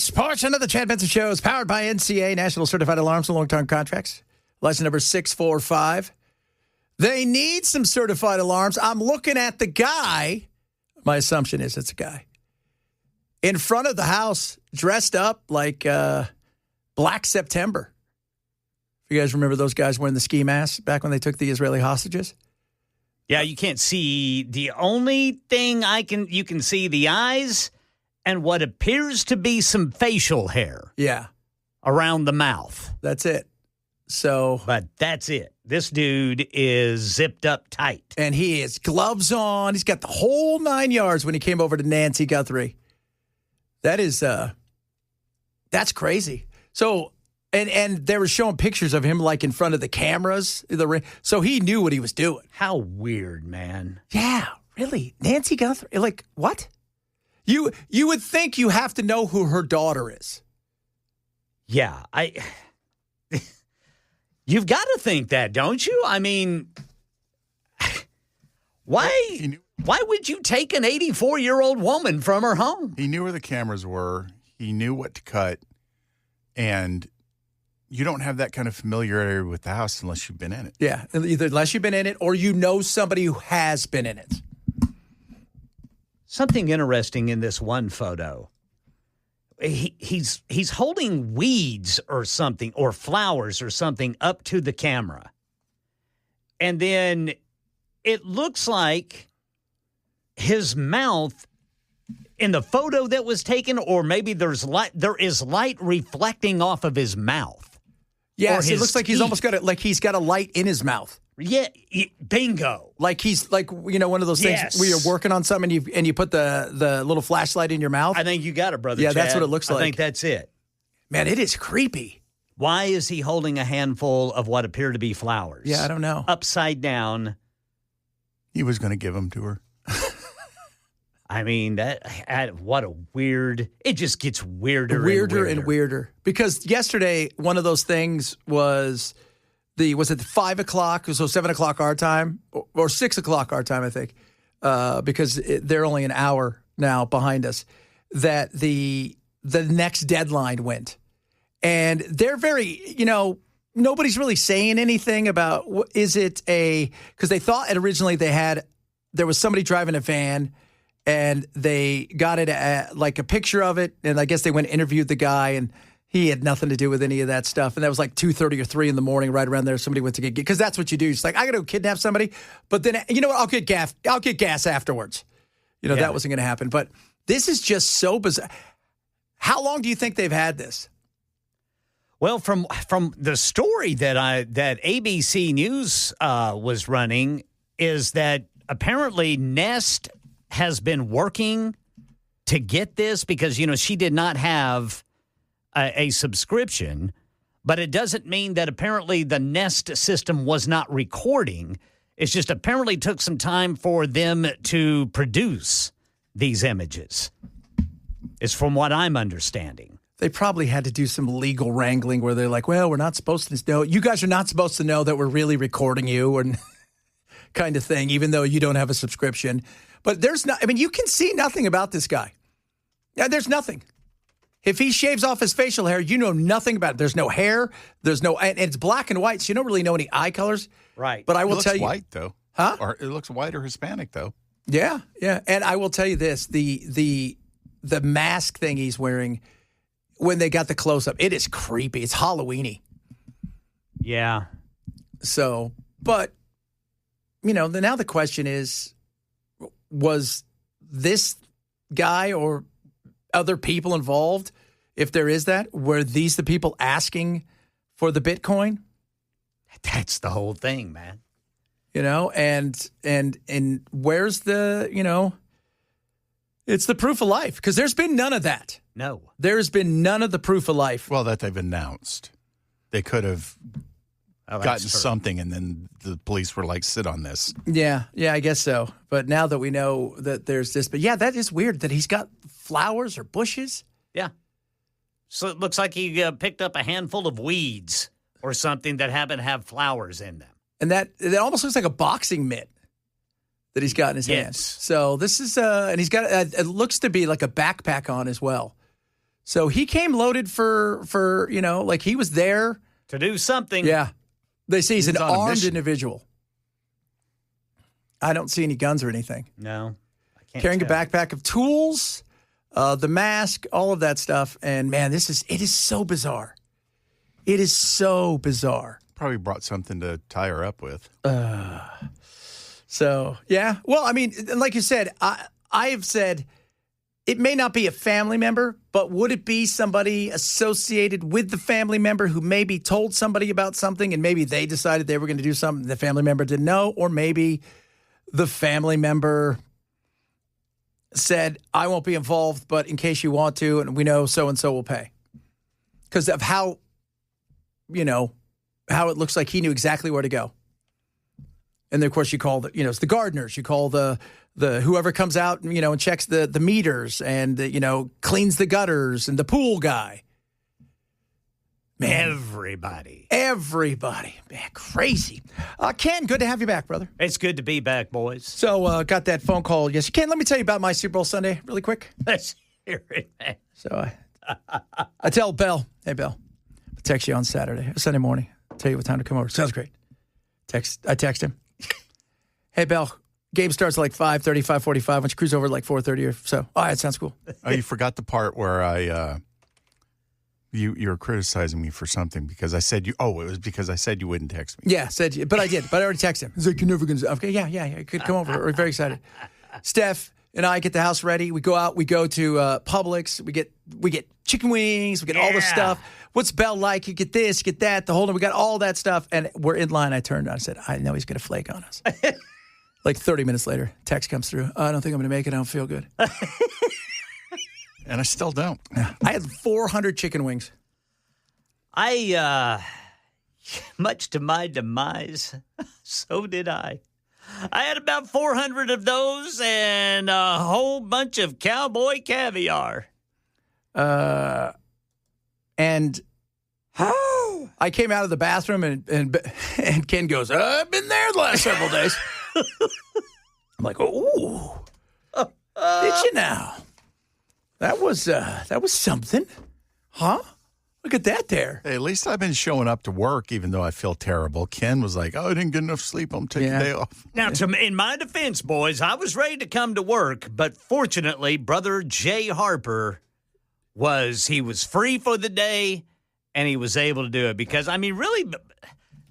This portion of the Chad Benson Show is powered by NCA, National Certified Alarms and Long-Term Contracts. License number 645. They need some certified alarms. I'm looking at the guy. My assumption is it's a guy. In front of the house, dressed up like Black September. You guys remember those guys wearing the ski masks back when they took the Israeli hostages? Yeah, you can't see. The only thing you can see the eyes and what appears to be some facial hair. Yeah. Around the mouth. That's it. But that's it. This dude is zipped up tight. And he has gloves on. He's got the whole 9 yards when he came over to Nancy Guthrie. That's crazy. So, and they were showing pictures of him like in front of the cameras. So he knew what he was doing. How weird, man. Yeah, really. Nancy Guthrie, like what? You would think you have to know who her daughter is. Yeah, you've got to think that, don't you? I mean, why would you take an 84-year-old woman from her home? He knew where the cameras were. He knew what to cut. And you don't have that kind of familiarity with the house unless you've been in it. Yeah, either unless you've been in it or you know somebody who has been in it. Something interesting in this one photo. He's holding weeds or something, or flowers or something up to the camera. And then it looks like his mouth in the photo that was taken, or maybe there is light reflecting off of his mouth. Yes, it looks like he's almost got it, like he's got a light in his mouth. Yeah, bingo. Like he's like, one of those things where you're working on something and you put the little flashlight in your mouth. I think you got it, brother. Yeah, Chad. that's what it looks like. I think that's it. Man, it is creepy. Why is he holding a handful of what appear to be flowers? Yeah, I don't know. Upside down. He was going to give them to her. I mean, what a weird. It just gets weirder and weirder. Because yesterday, one of those things was was it 5 o'clock? So 7 o'clock our time, or 6 o'clock our time, I think, because they're only an hour now behind us, that the next deadline went. And they're very, nobody's really saying anything about, is it because they thought originally there was somebody driving a van, and they got it like a picture of it, and I guess they went and interviewed the guy, and he had nothing to do with any of that stuff. And that was like 2:30 or 3 in the morning, right around there. Somebody went to get, because that's what you do. It's like, I got to go kidnap somebody, but then you know what? I'll get gas afterwards. That wasn't going to happen. But this is just so bizarre. How long do you think they've had this? Well, from the story that ABC News was running, is that apparently Nest has been working to get this because, she did not have a subscription, but it doesn't mean that apparently the Nest system was not recording. It's just apparently took some time for them to produce these images, is from what I'm understanding. They probably had to do some legal wrangling where they're like, well, we're not supposed to know. You guys are not supposed to know that we're really recording you, and kind of thing, even though you don't have a subscription. But you can see nothing about this guy. Yeah, there's nothing. If he shaves off his facial hair, you know nothing about it. There's no hair. And it's black and white, so you don't really know any eye colors. Right. But I will tell you. It looks white, though. Huh? Or it looks white or Hispanic, though. Yeah, yeah. And I will tell you this, the mask thing he's wearing, when they got the close-up, it is creepy. It's Halloween-y. Yeah. So, but, now the question is, was this guy or other people involved, if there is that, were these the people asking for the Bitcoin? That's the whole thing, man. And where's the, it's the proof of life, because there's been none of that. No. There's been none of the proof of life. Well, that they've announced. They could have gotten something, and then the police were like, sit on this. Yeah, I guess so. But now that we know that there's this, but yeah, that is weird that he's got flowers or bushes. Yeah. So it looks like he picked up a handful of weeds or something that happen to have flowers in them. And that almost looks like a boxing mitt that he's got in his hands. So this is, and he's got, it looks to be like a backpack on as well. So he came loaded for like he was there. To do something. Yeah. They say he's an on a armed mission. individual. I don't see any guns or anything. No. I can't Carrying a tell. backpack of tools, the mask, all of that stuff. And man, it is so bizarre. It is so bizarre. Probably brought something to tie her up with. So, yeah. Well, I mean, like you said, I have said it may not be a family member, but would it be somebody associated with the family member who maybe told somebody about something and maybe they decided they were going to do something the family member didn't know? Or maybe the family member said, I won't be involved, but in case you want to, and we know so-and-so will pay. Because of how it looks like he knew exactly where to go. And then, of course, you call it's the gardeners. You call the whoever comes out, and checks the meters and, cleans the gutters and the pool guy. Man, Everybody. Man, crazy. Ken, good to have you back, brother. It's good to be back, boys. So, got that phone call. Yes, Ken, let me tell you about my Super Bowl Sunday really quick. Let's hear it, man. So, I tell Bell, hey, Bell, I'll text you on Sunday morning. Tell you what time to come over. Sounds great. I text him. Hey, Bell, game starts at like 5:30, 5:45. Why don't you cruise over at like 4:30 or so? All right, sounds cool. Oh, you forgot the part where you were criticizing me for something because I said it was because I said you wouldn't text me. Yeah, but I did. But I already texted him. He's like, you're never going to. Okay, yeah. Could come over. We're very excited. Steph and I get the house ready. We go out. We go to Publix. We get chicken wings. We get all the stuff. What's Bell like? You get this, you get that, the whole thing. We got all that stuff. And we're in line. I turned on. I said, I know he's going to flake on us. Like 30 minutes later, text comes through. I don't think I'm going to make it. I don't feel good. And I still don't. I had 400 chicken wings. Much to my demise, so did I. I had about 400 of those and a whole bunch of cowboy caviar. And I came out of the bathroom and Ken goes, I've been there the last several days. I'm like, oh, did you now? That was something, huh? Look at that there. Hey, at least I've been showing up to work, even though I feel terrible. Ken was like, I didn't get enough sleep. I'm taking a day off. Now, in my defense, boys, I was ready to come to work, but fortunately, Brother Jay Harper was free for the day, and he was able to do it. Because, I mean, really,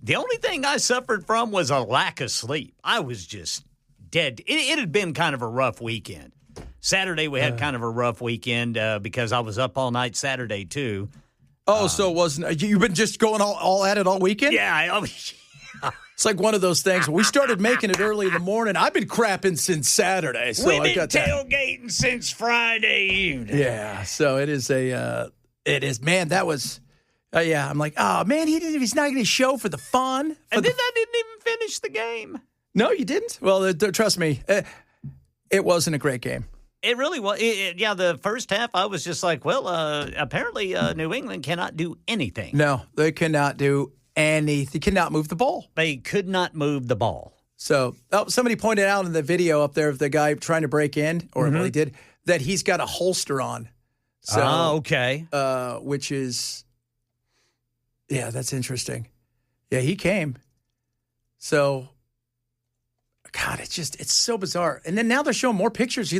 the only thing I suffered from was a lack of sleep. I was just dead. It had been kind of a rough weekend. Saturday, we had kind of a rough weekend because I was up all night Saturday, too. Oh, so it wasn't. You've been just going all at it all weekend? Yeah. It's like one of those things. We started making it early in the morning. I've been crapping since Saturday. So We've I been got that. tailgating since Friday evening. Yeah. So it is man, that was, I'm like, oh, man, he's not going to show for the fun. And then I didn't even finish the game. No, you didn't? Well, trust me, it wasn't a great game. It really was. The first half, I was just like, well, apparently New England cannot do anything. No, they cannot do anything. They cannot move the ball. They could not move the ball. So somebody pointed out in the video up there of the guy trying to break in, or what he did, that he's got a holster on. So, okay. Which is, that's interesting. Yeah, he came. So, God, it's so bizarre. And then now they're showing more pictures. He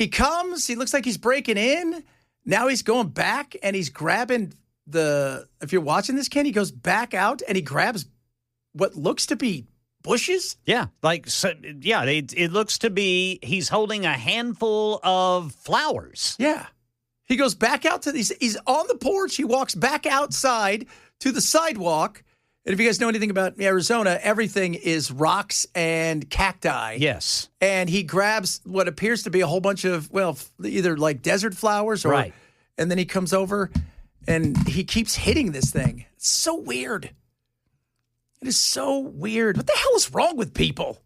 comes, he looks like he's breaking in. Now he's going back and he's grabbing if you're watching this, Ken, he goes back out and he grabs what looks to be bushes. Yeah. It looks to be he's holding a handful of flowers. Yeah. He goes back out to these. He's on the porch. He walks back outside to the sidewalk. And if you guys know anything about Arizona, everything is rocks and cacti. Yes. And he grabs what appears to be a whole bunch of, either like desert flowers or, right. And then he comes over and he keeps hitting this thing. It's so weird. It is so weird. What the hell is wrong with people?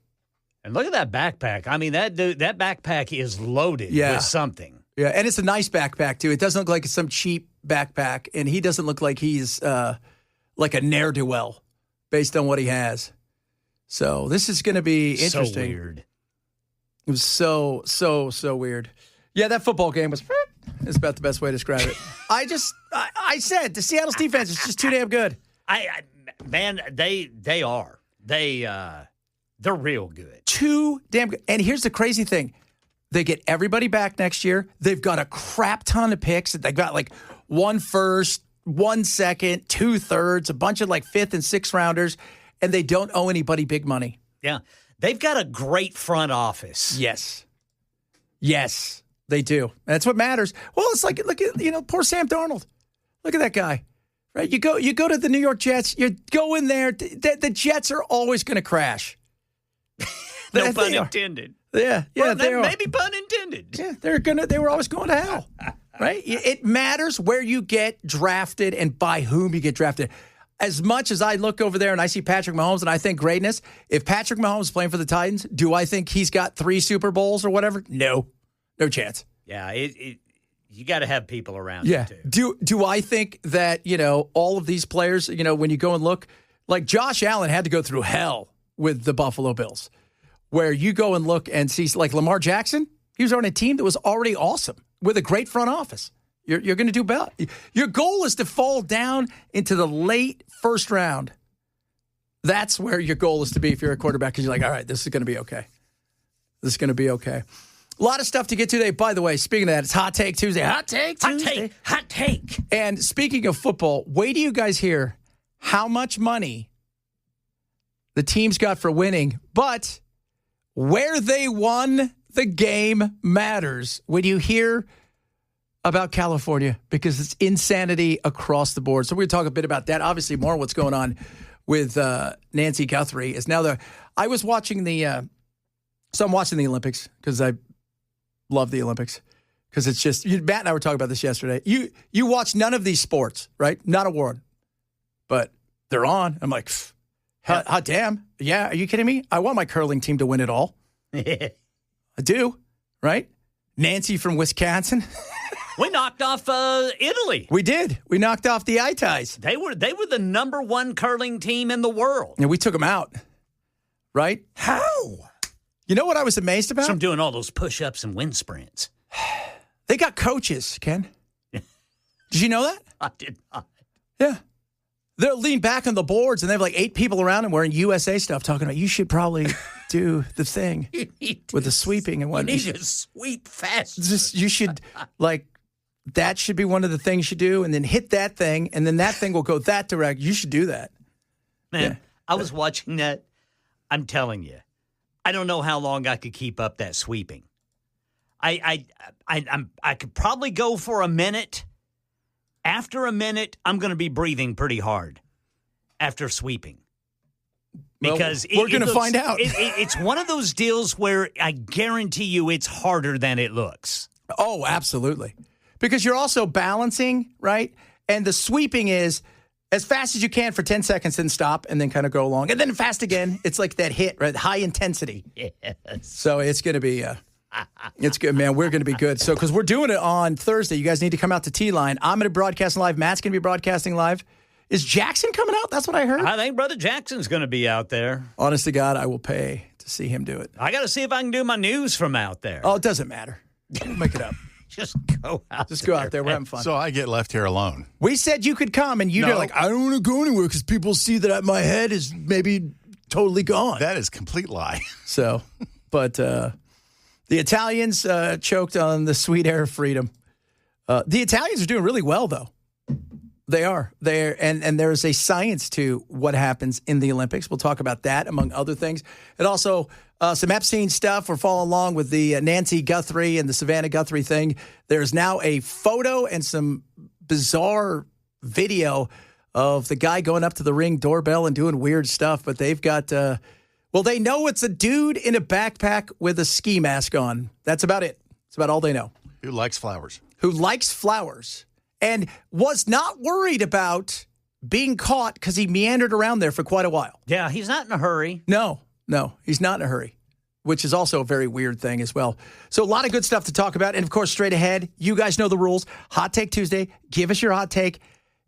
And look at that backpack. I mean, that backpack is loaded with something. Yeah, and it's a nice backpack, too. It doesn't look like it's some cheap backpack, and he doesn't look like he's like a ne'er-do-well based on what he has. So this is going to be interesting. So weird. It was so weird. Yeah, that football game was is about the best way to describe it. I said the Seattle's defense is just too damn good. Man, they are. They're real good. Too damn good. And here's the crazy thing. They get everybody back next year. They've got a crap ton of picks. They've got like 1 first, 1 second, 2 thirds, a bunch of like 5th and 6th rounders, and they don't owe anybody big money. Yeah. They've got a great front office. Yes. Yes, they do. That's what matters. Well, it's like, look at, poor Sam Darnold. Look at that guy. Right? You go to the New York Jets, you go in there, the Jets are always going to crash. No pun intended. Yeah, well, they are. Maybe pun intended. Yeah, they were always going to hell. Right? It matters where you get drafted and by whom you get drafted. As much as I look over there and I see Patrick Mahomes and I think greatness, if Patrick Mahomes is playing for the Titans, do I think he's got 3 Super Bowls or whatever? No chance. Yeah, you got to have people around you too. Do I think that, all of these players, when you go and look, like Josh Allen had to go through hell with the Buffalo Bills, where you go and look and see, like Lamar Jackson, he was on a team that was already awesome with a great front office. You're going to do better. Your goal is to fall down into the late first round. That's where your goal is to be if you're a quarterback, because you're like, all right, this is going to be okay. This is going to be okay. A lot of stuff to get to today. By the way, speaking of that, it's Hot Take Tuesday. Hot Take Tuesday. Hot take. And speaking of football, wait till you guys hear how much money the teams got for winning, but where they won the game matters. When you hear about California, because it's insanity across the board. So we're going to talk a bit about that. Obviously, more what's going on with Nancy Guthrie is now I was watching I'm watching the Olympics because I love the Olympics, because it's just, Matt and I were talking about this yesterday. You watch none of these sports, right? Not a word, but they're on. I'm like, hot damn. Yeah. Are you kidding me? I want my curling team to win it all. I do. Right? Nancy from Wisconsin. We knocked off Italy. We did. We knocked off the Itais. They were the number 1 curling team in the world. And we took them out. Right? How? You know what I was amazed about? From doing all those push-ups and wind sprints. They got coaches, Ken. Did you know that? I did not. Yeah. They're leaned back on the boards, and they have like 8 people around them wearing USA stuff talking about, you should probably do the thing with the sweeping and what. You need to sweep fast. You should, that should be one of the things you do, and then hit that thing, and then that thing will go that direct. You should do that. Man, yeah. I was watching that. I'm telling you, I don't know how long I could keep up that sweeping. I could probably go for a minute. After a minute, I'm going to be breathing pretty hard after sweeping. Because we're going to find out. It's one of those deals where I guarantee you it's harder than it looks. Oh, absolutely. Because you're also balancing, right? And the sweeping is as fast as you can for 10 seconds, then stop, and then kind of go along. And then fast again. It's like that hit, right? High intensity. Yes. So it's going to be... it's good, man. We're going to be good. So, because we're doing it on Thursday, you guys need to come out to T-Line. I'm going to broadcast live. Matt's going to be broadcasting live. Is Jackson coming out? That's what I heard. I think Brother Jackson's going to be out there. Honest to God, I will pay to see him do it. I got to see if I can do my news from out there. Oh, it doesn't matter. We'll make it up. Just go out. Just go out there. We're having fun. So I get left here alone. We said you could come, and you're like, I don't want to go anywhere because people see that my head is maybe totally gone. That is a complete lie. So, but the Italians choked on the sweet air of freedom. The Italians are doing really well, though. They are. And there's a science to what happens in the Olympics. We'll talk about that, among other things. And also some Epstein stuff. We're following along with the Nancy Guthrie and the Savannah Guthrie thing. There's now a photo and some bizarre video of the guy going up to the ring doorbell and doing weird stuff. But they've got, they know it's a dude in a backpack with a ski mask on. That's about it. That's about all they know. Who likes flowers. And was not worried about being caught because he meandered around there for quite a while. Yeah, he's not in a hurry. No, he's not in a hurry, which is also a very weird thing as well. So a lot of good stuff to talk about. And, of course, straight ahead, you guys know the rules. Hot Take Tuesday. Give us your hot take.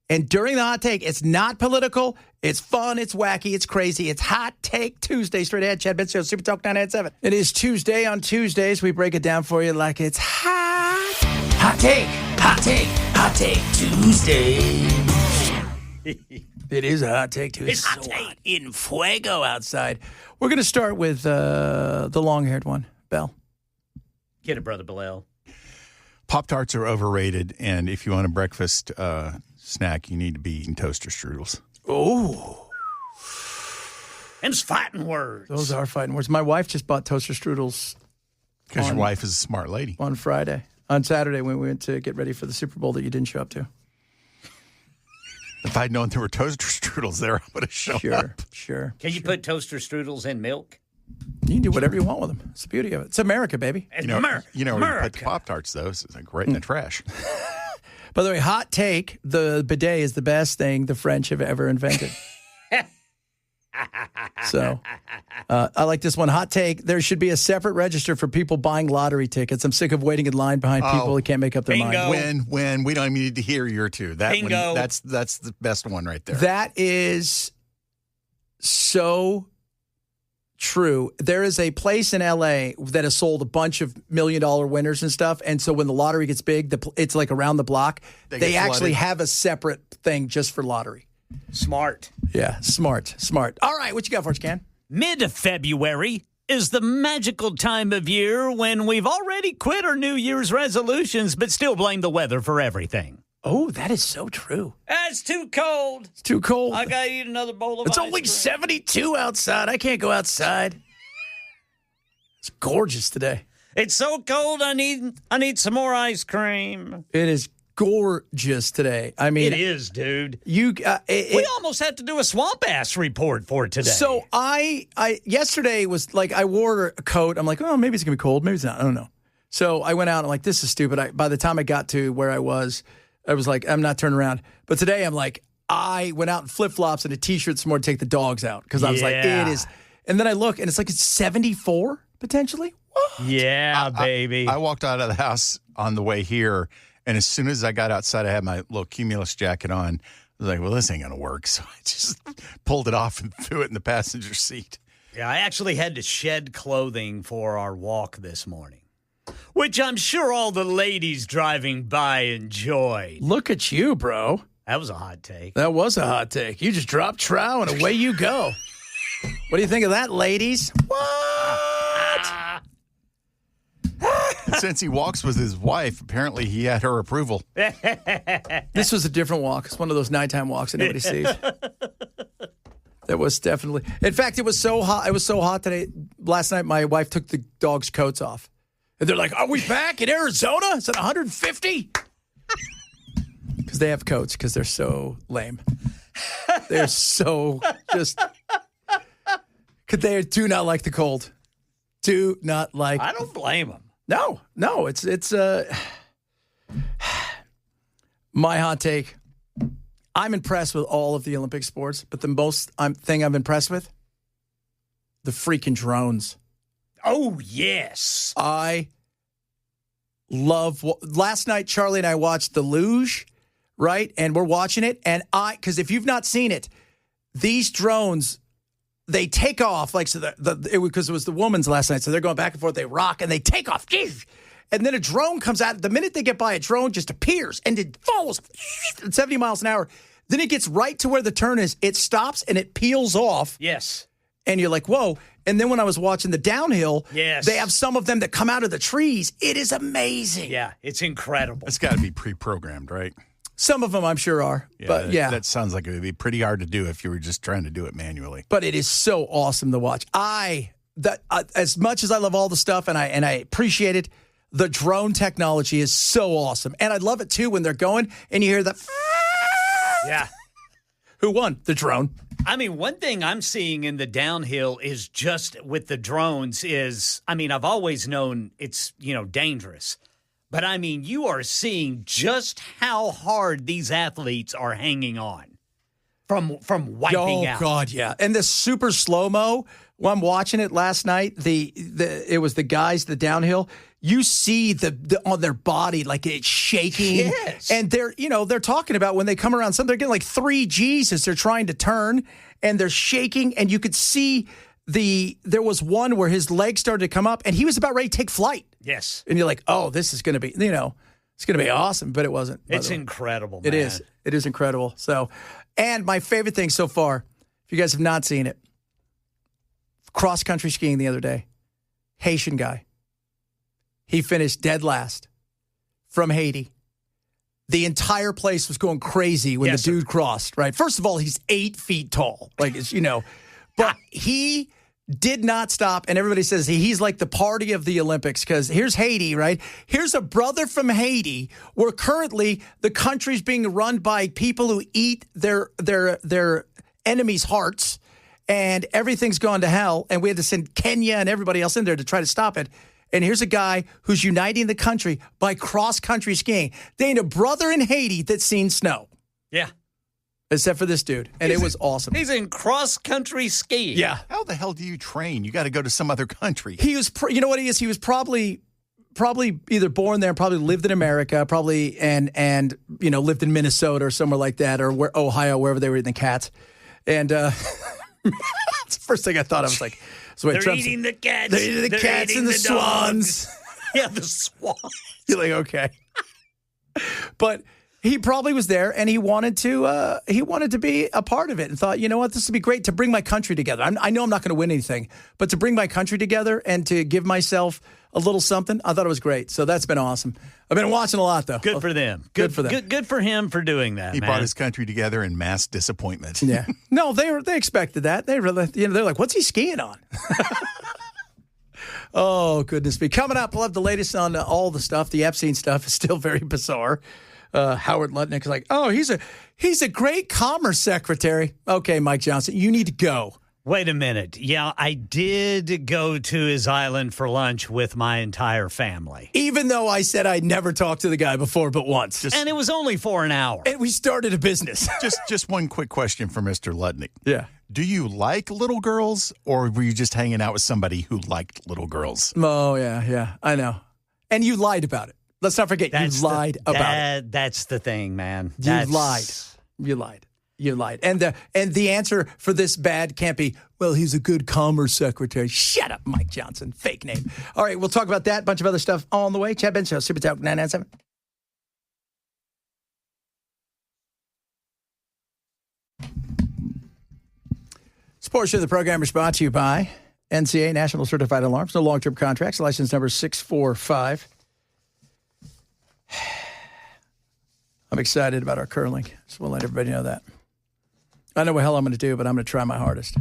And during the hot take, it's not political. It's fun. It's wacky. It's crazy. It's Hot Take Tuesday. Straight ahead, Chad Benson, Super Talk 987. It is Tuesday. On Tuesdays, we break it down for you like it's hot. Hot take Tuesday. It is a hot take Tuesday. It's hot so take. hot in fuego outside. We're going to start with the long-haired one, Bell. Get it, Brother Bilal. Pop-Tarts are overrated, and if you want a breakfast snack, you need to be eating toaster strudels. Oh. Them's fighting words. Those are fighting words. My wife just bought toaster strudels Because your wife is a smart lady. on Friday. On Saturday when we went to get ready for the Super Bowl that you didn't show up to. If I'd known there were toaster strudels there, I would have shown up. Sure. Can you put toaster strudels in milk? You can do whatever you want with them. It's the beauty of it. It's America, baby. It's You know where you America. put the Pop-Tarts, though. It's like right in the trash. By the way, hot take, the bidet is the best thing the French have ever invented. So, I like this one. Hot take, there should be a separate register for people buying lottery tickets. I'm sick of waiting in line behind people who can't make up their bingo. mind. When we don't even need to hear your two. That Bingo. one, that's the best one right there. That is so true. There is a place in L.A. that has sold a bunch of $1 million winners and stuff. And so when the lottery gets big, it's like around the block. They They get actually flooded. have a separate thing just for lottery. Smart. Yeah, smart. All right, what you got for us, Ken? Mid-February is the magical time of year when we've already quit our New Year's resolutions but still blame the weather for everything. Oh, that is so true. It's too cold. It's too cold. I got to eat another bowl of It's ice only cream. 72 outside. I can't go outside. It's gorgeous today. It's so cold, I need some more ice cream. It is gorgeous today. I mean, It is, dude. you. We almost had to do a swamp ass report for today. So I yesterday was like I wore a coat. I'm like, oh, maybe it's gonna be cold. Maybe it's not. I don't know. So I went out. I'm like, this is stupid. By the time I got to where I was like, I'm not turning around. But today I'm like, I went out in flip flops and a t-shirt some more to take the dogs out because I was like, Yeah. it is. And then I look and it's like it's 74 potentially. What? yeah, baby. I walked out of the house on the way here, and as soon as I got outside, I had my little Cumulus jacket on. I was like, well, this ain't going to work. So I just pulled it off and threw it in the passenger seat. Yeah, I actually had to shed clothing for our walk this morning, which I'm sure all the ladies driving by enjoyed. Look at you, bro. That was a hot take. That was a hot take. You just dropped trow and away you go. What do you think of that, ladies? What? And since he walks with his wife, apparently he had her approval. This was a different walk. It's one of those nighttime walks that nobody sees. That was definitely. In fact, it was so hot. It was so hot today. Last night, my wife took the dogs' coats off, and they're like, "Are we back in Arizona? Is it 150?" Because they have coats. Because they're so lame. They're so just. Because they do not like the cold. Do not like. I don't blame them. No, it's my hot take. I'm impressed with all of the Olympic sports, but the most thing I'm impressed with, the freaking drones. Oh, yes. I love. Last night, Charlie and I watched the luge, right? And we're watching it, and because if you've not seen it, these drones. They take off like so. Because it was the woman's last night, so they're going back and forth. They rock and they take off, and then a drone comes out. The minute they get by, a drone just appears and it falls at 70 miles an hour. Then it gets right to where the turn is. It stops and it peels off. Yes. And you're like, whoa. And then when I was watching the downhill, Yes. they have some of them that come out of the trees. It is amazing. Yeah, it's incredible. It's got to be pre-programmed, right? Some of them I'm sure are, but yeah. That sounds like it would be pretty hard to do if you were just trying to do it manually. But it is so awesome to watch. As much as I love all the stuff and I appreciate it, the drone technology is so awesome. And I love it too when they're going and you hear that. Yeah. Who won? The drone. I mean, one thing I'm seeing in the downhill is just with the drones is, I mean, I've always known it's, dangerous. But, I mean, you are seeing just how hard these athletes are hanging on from wiping out. Oh, God, yeah. And the super slow-mo, when I'm watching it last night, it was the guys, the downhill. You see the on their body, like it's shaking. Yes. And they're talking about when they come around something, they're getting like 3 Gs as they're trying to turn, and they're shaking. And you could see there was one where his legs started to come up, and he was about ready to take flight. Yes. And you're like, oh, this is going to be, It's going to be awesome, but it wasn't. It's incredible, man. It is. It is incredible. So, and my favorite thing so far, if you guys have not seen it, cross-country skiing the other day, Haitian guy. He finished dead last from Haiti. The entire place was going crazy when the dude crossed, right? First of all, he's 8 feet tall. Like, it's, but he did not stop. And everybody says he's like the party of the Olympics because here's Haiti, right? Here's a brother from Haiti where currently the country's being run by people who eat their enemies' hearts and everything's gone to hell. And we had to send Kenya and everybody else in there to try to stop it. And here's a guy who's uniting the country by cross-country skiing. They ain't a brother in Haiti that's seen snow. Yeah. Except for this dude. And it was awesome. He's in cross-country skiing. Yeah. How the hell do you train? You got to go to some other country. He was, you know what he is? He was probably either born there, probably lived in America, probably, and lived in Minnesota or somewhere like that, or Ohio, wherever they were eating the cats. And it's the first thing I thought. I was like, they're eating the cats. They're eating the cats and the swans. Yeah, the swans. You're like, okay. But he probably was there, and he wanted to be a part of it, and thought, you know what, this would be great to bring my country together. I know I'm not going to win anything, but to bring my country together and to give myself a little something, I thought it was great. So that's been awesome. I've been watching a lot, though. Good for them. Good for them. Good for him for doing that. He man. brought his country together in mass disappointment. Yeah. No, they expected that. They really, they're like, what's he skiing on? Oh, goodness me. Coming up, we'll have the latest on all the stuff. The Epstein stuff is still very bizarre. Howard Lutnick is like, oh, he's a great commerce secretary. Okay, Mike Johnson, you need to go. Wait a minute. Yeah, I did go to his island for lunch with my entire family. Even though I said I'd never talked to the guy before but once. And it was only for an hour. And we started a business. Just one quick question for Mr. Lutnick. Yeah. Do you like little girls, or were you just hanging out with somebody who liked little girls? Oh, yeah, I know. And you lied about it. Let's not forget, you lied about it. That's the thing, man. You lied. And the answer for this bad can't be, well, he's a good commerce secretary. Shut up, Mike Johnson. Fake name. All right, we'll talk about that. A bunch of other stuff on the way. Chad Benson Show, Super Talk 997. Sports Show, the program is brought to you by NCA, National Certified Alarms. No long-term contracts. License number 645. I'm excited about our curling. Just want to let everybody know that. I know what hell I'm going to do, but I'm going to try my hardest.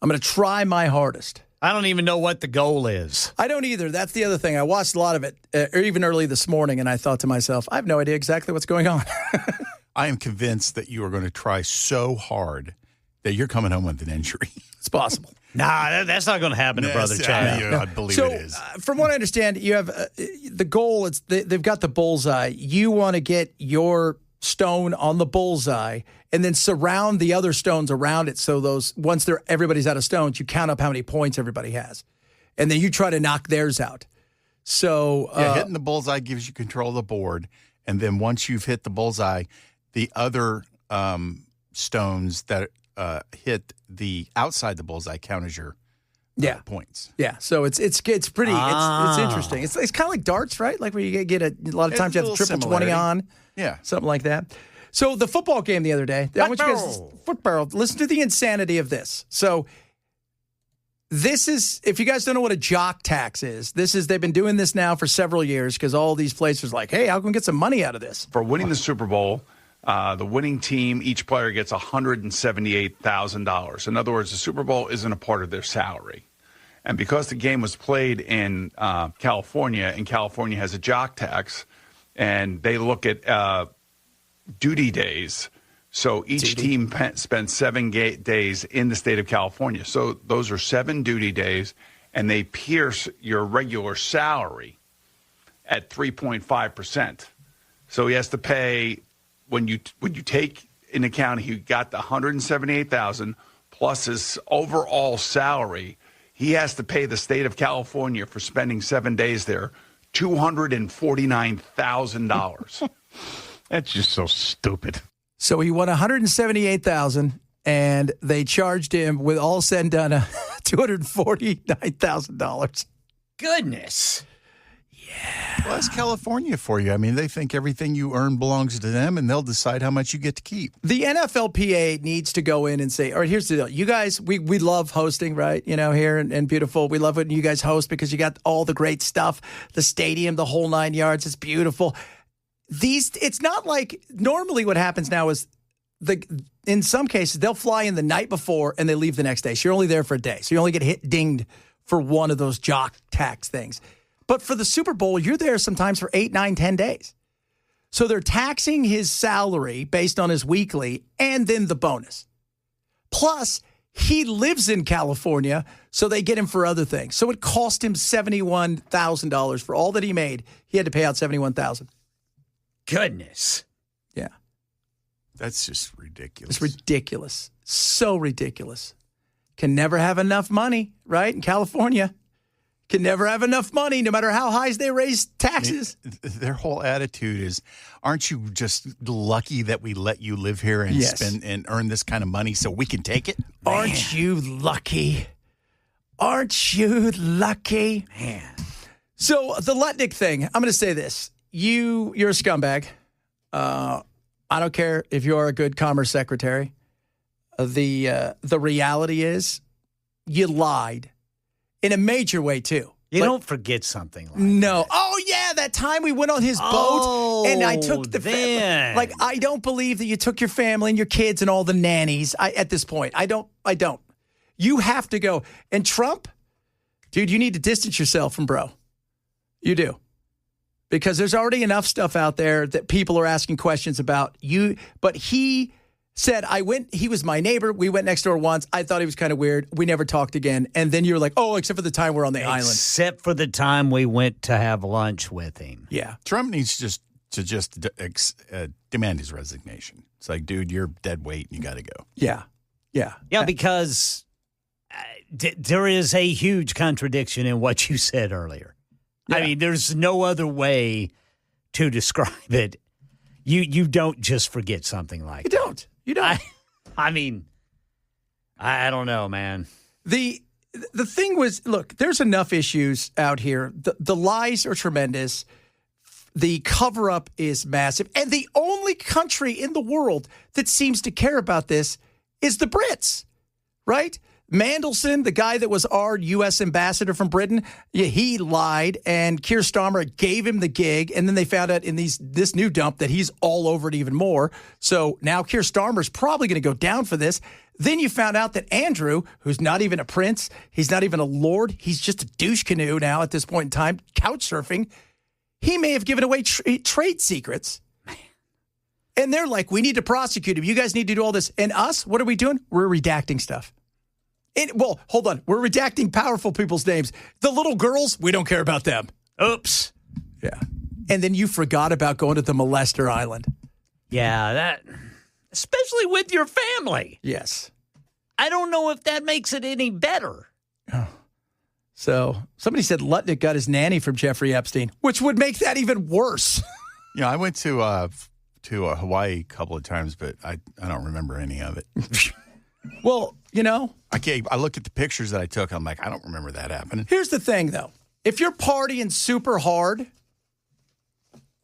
I'm going to try my hardest. I don't even know what the goal is. I don't either. That's the other thing. I watched a lot of it, even early this morning, and I thought to myself, I have no idea exactly what's going on. I am convinced that you are going to try so hard that you're coming home with an injury. It's possible. Nah, that's not going to happen to Brother Chad. I believe it is. From what I understand, you have the goal. It's they've got the bullseye. You want to get your stone on the bullseye and then surround the other stones around it. So once everybody's out of stones, you count up how many points everybody has, and then you try to knock theirs out. So hitting the bullseye gives you control of the board, and then once you've hit the bullseye, the other stones that hit the outside the bullseye count as your points. Yeah, so it's pretty it's interesting. It's kind of like darts, right? Like where you get a lot of times you have to triple similarity. 20 on, something like that. So the football game the other day, I want you guys football. Listen to the insanity of this. So this is, if you guys don't know what a jock tax is, they've been doing this now for several years because all these places are like, hey, how can we get some money out of this? For winning the Super Bowl, the winning team, each player gets $178,000. In other words, the Super Bowl isn't a part of their salary. And because the game was played in California, and California has a jock tax, and they look at duty days. So each team spends 7 days in the state of California. So those are 7 duty days, and they pierce your regular salary at 3.5%. So he has to pay, when you take into account he got the $178,000 plus his overall salary, he has to pay the state of California for spending 7 days there $249,000. That's just so stupid. So he won $178,000, and they charged him, with all said and done, $249,000. Goodness. Well, that's California for you. I mean, they think everything you earn belongs to them, and they'll decide how much you get to keep. The NFLPA needs to go in and say, all right, here's the deal. You guys, we love hosting, right? Here and beautiful. We love when you guys host because you got all the great stuff, the stadium, the whole 9 yards. It's beautiful. It's not like normally what happens now is in some cases, they'll fly in the night before and they leave the next day. So you're only there for a day. So you only get dinged for one of those jock tax things. But for the Super Bowl, you're there sometimes for 8, 9, 10 days. So they're taxing his salary based on his weekly and then the bonus. Plus, he lives in California, so they get him for other things. So it cost him $71,000 for all that he made. He had to pay out $71,000. Goodness. Yeah. That's just ridiculous. It's ridiculous. So ridiculous. Can never have enough money, right? In California. Can never have enough money, no matter how high they raise taxes. Their whole attitude is, aren't you just lucky that we let you live here and spend and earn this kind of money so we can take it? Man. Aren't you lucky? Aren't you lucky? Man. So the Lutnick thing, I'm going to say this. You're a scumbag. I don't care if you're a good commerce secretary. The reality is you lied. In a major way, too. You don't forget something like no. that. Oh, yeah, that time we went on his boat and I took the family. Like, I don't believe that you took your family and your kids and all the nannies at this point. I don't. You have to go. And Trump, dude, you need to distance yourself from bro. You do. Because there's already enough stuff out there that people are asking questions about you. But he said, he was my neighbor. We went next door once. I thought he was kind of weird. We never talked again. And then you were like, oh, except for the time we're on the island. Except for the time we went to have lunch with him. Yeah. Trump needs to demand his resignation. It's like, dude, you're dead weight and you got to go. Yeah. Yeah. Yeah, because there is a huge contradiction in what you said earlier. Yeah. I mean, there's no other way to describe it. You don't just forget something like that. You don't. I mean, I don't know, man. The thing was, look, there's enough issues out here. The lies are tremendous. The cover-up is massive. And the only country in the world that seems to care about this is the Brits, right? Mandelson, the guy that was our U.S. ambassador from Britain, he lied, and Keir Starmer gave him the gig, and then they found out in this new dump that he's all over it even more. So now Keir Starmer's probably going to go down for this. Then you found out that Andrew, who's not even a prince, he's not even a lord, he's just a douche canoe now at this point in time, couch surfing, he may have given away trade secrets. And they're like, we need to prosecute him. You guys need to do all this. And us, what are we doing? We're redacting stuff. Well, hold on. We're redacting powerful people's names. The little girls, we don't care about them. Oops. Yeah. And then you forgot about going to the molester island. Yeah, that, especially with your family. Yes. I don't know if that makes it any better. Oh. So somebody said Lutnick got his nanny from Jeffrey Epstein, which would make that even worse. Yeah, I went to Hawaii a couple of times, but I don't remember any of it. Well, I look at the pictures that I took. I'm like, I don't remember that happening. Here's the thing, though. If you're partying super hard,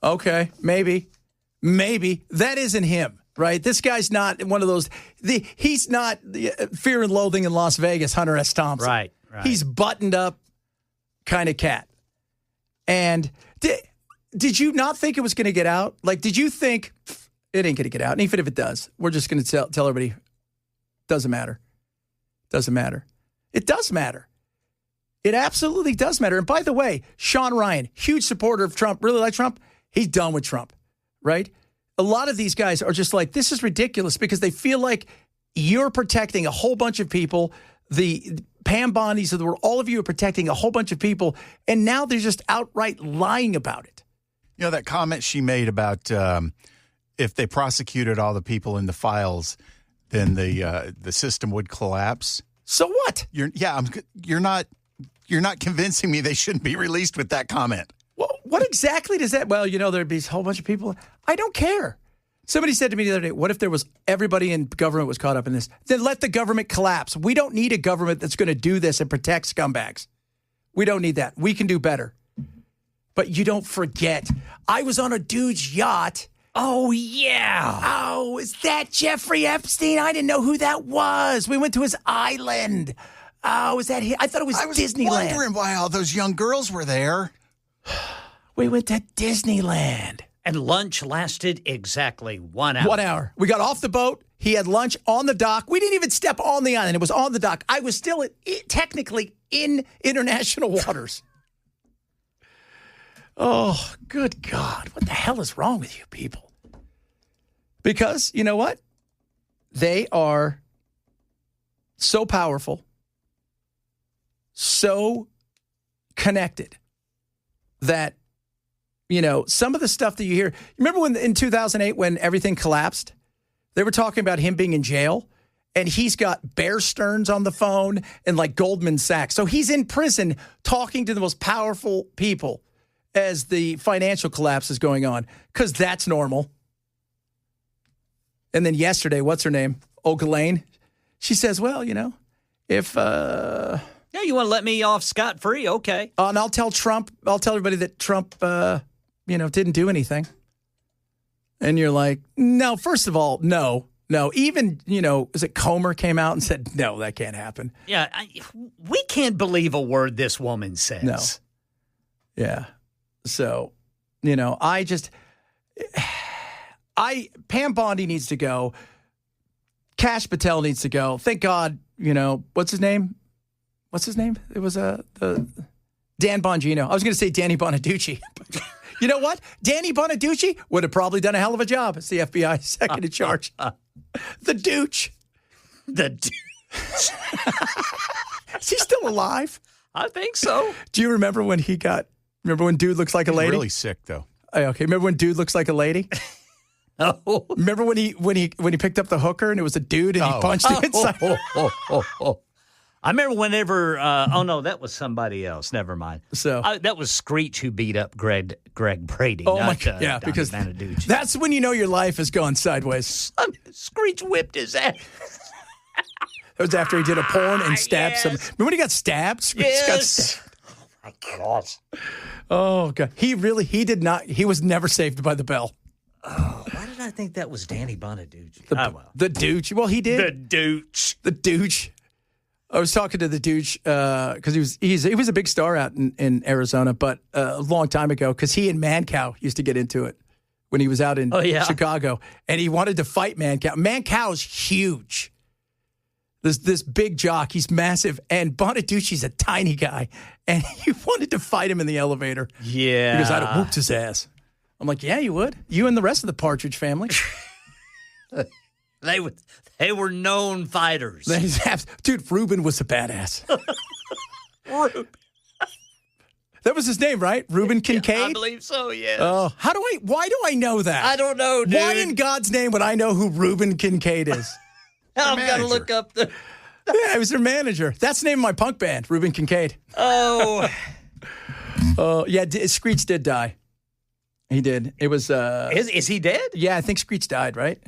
okay, maybe that isn't him, right? This guy's not one of those. He's not Fear and Loathing in Las Vegas, Hunter S. Thompson. Right. He's buttoned up kind of cat. And did you not think it was going to get out? Like, did you think it ain't going to get out? And even if it does, we're just going to tell everybody. Doesn't matter. Doesn't matter. It does matter. It absolutely does matter. And by the way, Sean Ryan, huge supporter of Trump, really like Trump. He's done with Trump, right? A lot of these guys are just like, this is ridiculous because they feel like you're protecting a whole bunch of people. The Pam Bondis of the world, all of you are protecting a whole bunch of people. And now they're just outright lying about it. You know, that comment she made about if they prosecuted all the people in the files, then the system would collapse. So what? You're not convincing me they shouldn't be released with that comment. Well, what exactly does that? Well, there'd be a whole bunch of people. I don't care. Somebody said to me the other day, what if there was everybody in government was caught up in this? Then let the government collapse. We don't need a government that's going to do this and protect scumbags. We don't need that. We can do better. But you don't forget, I was on a dude's yacht. Oh, yeah. Oh, is that Jeffrey Epstein? I didn't know who that was. We went to his island. Oh, is that him? I thought it was Disneyland. I was wondering why all those young girls were there. We went to Disneyland. And lunch lasted exactly 1 hour. 1 hour. We got off the boat. He had lunch on the dock. We didn't even step on the island. It was on the dock. I was still technically in international waters. Oh, good God. What the hell is wrong with you people? Because, you know what? They are so powerful, so connected that, you know, some of the stuff that you hear. Remember when in 2008 when everything collapsed? They were talking about him being in jail, and he's got Bear Stearns on the phone and like Goldman Sachs. So he's in prison talking to the most powerful people as the financial collapse is going on, because that's normal. And then yesterday, what's her name? Ghislaine. She says, well, you know, if... Yeah, you want to let me off scot-free? Okay. And I'll tell everybody that Trump, didn't do anything. And you're like, no, first of all, no. Even, is it Comer came out and said, no, that can't happen. Yeah, we can't believe a word this woman says. No. Yeah. So, Pam Bondi needs to go. Cash Patel needs to go. Thank God, what's his name? It was Dan Bongino. I was going to say Danny Bonaducci. You know what? Danny Bonaducci would have probably done a hell of a job as the FBI second in charge. The Dooch. The Dooch. Is he still alive? I think so. Do you remember when Dude Looks Like a Lady? Really sick, though. Okay. Remember when Dude Looks Like a Lady? Oh. Remember when he picked up the hooker and it was a dude and he punched him inside? I remember whenever, no, that was somebody else. Never mind. So that was Screech who beat up Greg Brady. Oh, my God. Yeah, because that's when you know your life has gone sideways. Screech whipped his ass. That was after he did a porn and stabbed some. Remember when he got stabbed? Screech got stabbed. Oh, my gosh. Oh, God. He did not. He was never saved by the bell. Oh, why did I think that was Danny Bonaducci? The Dooch. Well, he did. The Dooch. I was talking to the Dooch because he was a big star out in Arizona, but a long time ago because he and Mancow used to get into it when he was out in Chicago, and he wanted to fight Mancow. Mancow's huge. This big jock, he's massive, and Bonaducci's a tiny guy, and he wanted to fight him in the elevator. Yeah, because I'd have whooped his ass. I'm like, yeah, you would. You and the rest of the Partridge family. They were known fighters. Dude, Ruben was a badass. Ruben. That was his name, right? Ruben Kincaid? I believe so, yes. Oh, why do I know that? I don't know, dude. Why in God's name would I know who Ruben Kincaid is? I've got to look up the... Yeah, he was their manager. That's the name of my punk band, Ruben Kincaid. Oh. Oh, yeah, Screech did die. He did. It was... Is he dead? Yeah, I think Screech died, right?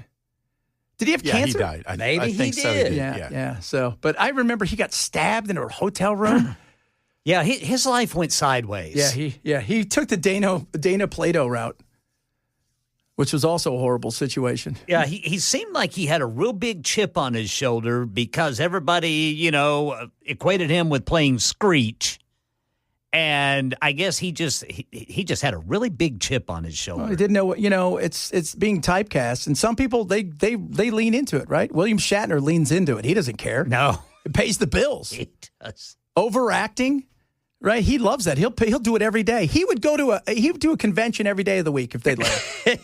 Did he have cancer? Yeah, he died. Maybe I think he so, did. Yeah. So, but I remember he got stabbed in a hotel room. Yeah, his life went sideways. He took the Dana Plato route, which was also a horrible situation. Yeah, he seemed like he had a real big chip on his shoulder because everybody, equated him with playing Screech. And I guess he just had a really big chip on his shoulder. Well, he didn't know what, it's being typecast. And some people, they lean into it, right? William Shatner leans into it. He doesn't care. No. It pays the bills. He does. Overacting, right? He loves that. He'll do it every day. He would do a convention every day of the week if they'd let him.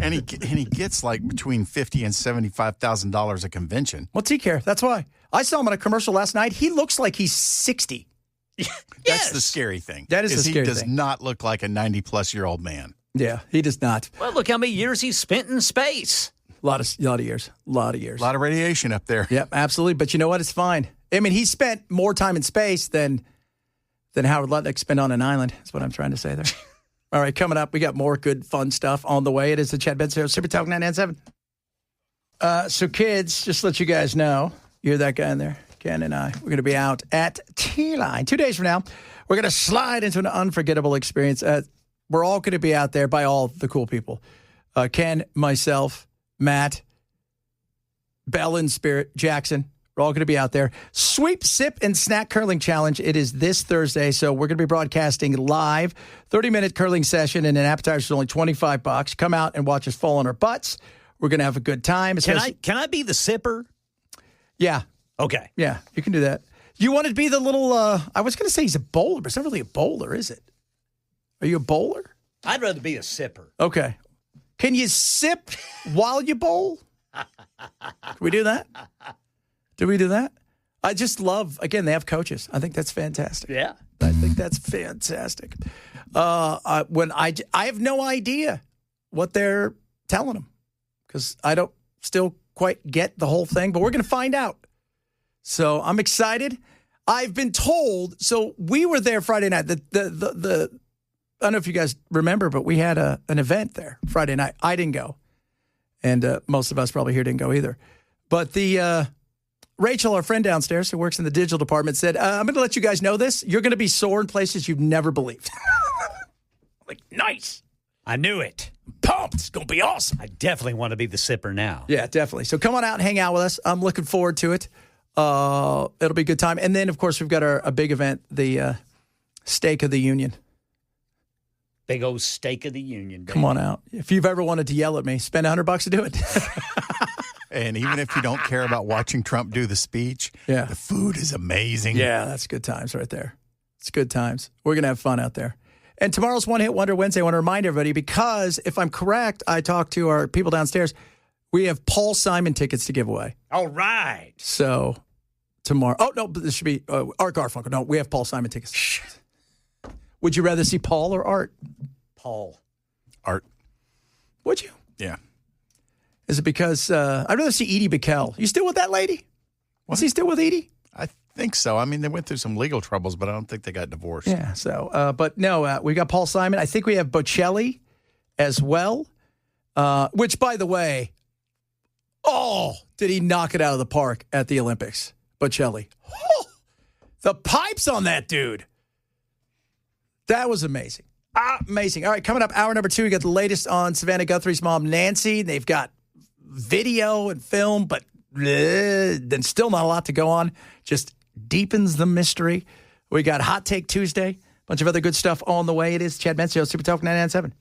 and he gets like between $50,000 and $75,000 a convention. What's he care? That's why. I saw him on a commercial last night. He looks like he's 60. That's the scary thing. That is the scary thing. He does not look like a 90-plus-year-old man. Yeah, he does not. Well, look how many years he's spent in space. A lot of years. A lot of radiation up there. Yep, absolutely. But you know what? It's fine. I mean, he spent more time in space than Howard Lutnick spent on an island. That's what I'm trying to say there. All right, coming up, we got more good, fun stuff on the way. It is the Chad Benson Show, Super Talk 997. So kids, just to let you guys know, you hear that guy in there? Ken and I. We're going to be out at T-Line 2 days from now. We're going to slide into an unforgettable experience. We're all going to be out there by all the cool people. Ken, myself, Matt, Bell in Spirit, Jackson. We're all going to be out there. Sweep, Sip, and Snack Curling Challenge. It is this Thursday, so we're going to be broadcasting live. 30-minute curling session and an appetizer is only $25. Come out and watch us fall on our butts. We're going to have a good time. Can I be the sipper? Yeah. Okay. Yeah, you can do that. You want to be the little, I was going to say he's a bowler, but it's not really a bowler, is it? Are you a bowler? I'd rather be a sipper. Okay. Can you sip while you bowl? Can we do that? Do we do that? I just love, again, they have coaches. I think that's fantastic. Yeah. I think that's fantastic. When I have no idea what they're telling them because I don't still quite get the whole thing, but we're going to find out. So I'm excited. I've been told, so we were there Friday night. I don't know if you guys remember, but we had an event there Friday night. I didn't go. And most of us probably here didn't go either. But Rachel, our friend downstairs who works in the digital department, said, I'm going to let you guys know this. You're going to be sore in places you've never believed. Like, nice. I knew it. Pumped. It's going to be awesome. I definitely want to be the sipper now. Yeah, definitely. So come on out and hang out with us. I'm looking forward to it. It'll be a good time. And then, of course, we've got a big event, the Steak of the Union. Big old Steak of the Union, baby. Come on out. If you've ever wanted to yell at me, spend $100 to do it. And even if you don't care about watching Trump do the speech, yeah, the food is amazing. Yeah, that's good times right there. It's good times. We're going to have fun out there. And tomorrow's One Hit Wonder Wednesday. I want to remind everybody, because if I'm correct, I talked to our people downstairs. We have Paul Simon tickets to give away. All right. So tomorrow. Oh, no, this should be Art Garfunkel. No, we have Paul Simon tickets. Would you rather see Paul or Art? Paul. Art. Would you? Yeah. Is it because I'd rather see Edie Bickel? You still with that lady? Was he still with Edie? I think so. I mean, they went through some legal troubles, but I don't think they got divorced. Yeah, so, but no, we got Paul Simon. I think we have Bocelli as well, which, by the way, did he knock it out of the park at the Olympics? Bocelli. Oh, the pipes on that dude. That was amazing. Amazing. All right, coming up, hour number 2, we got the latest on Savannah Guthrie's mom, Nancy. They've got video and film, but then still not a lot to go on. Just deepens the mystery. We got Hot Take Tuesday, a bunch of other good stuff on the way. It is Chad Benson, Super Talk 997.